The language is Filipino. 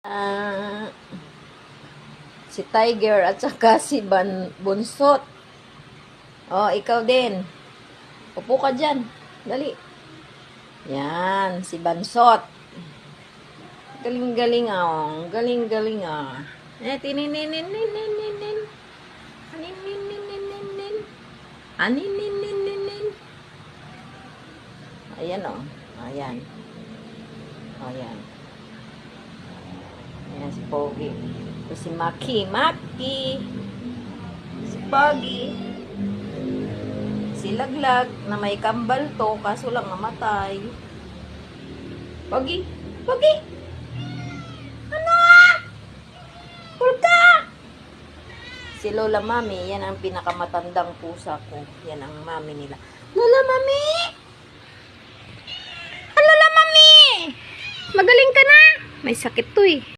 Ah, si Tiger at saka si Bunsot. Oh, ikaw din. Upo ka dyan. Dali. Yan, si Bansot. Galing-galing ah. Galing-galing ah. Tinininin. Anininin. Anininin. Ayan oh. Ayan. Ayan. Ayan si Pogi. Ito si Maki. Si Pogi. Si Laglag na may kambal to kaso lang namatay. Pogi. Ano? Pulka! Si Lola Mami, yan ang pinakamatandang pusa ko. Yan ang mami nila. Lola Mami! Lola Mami! Magaling ka na! May sakit to eh.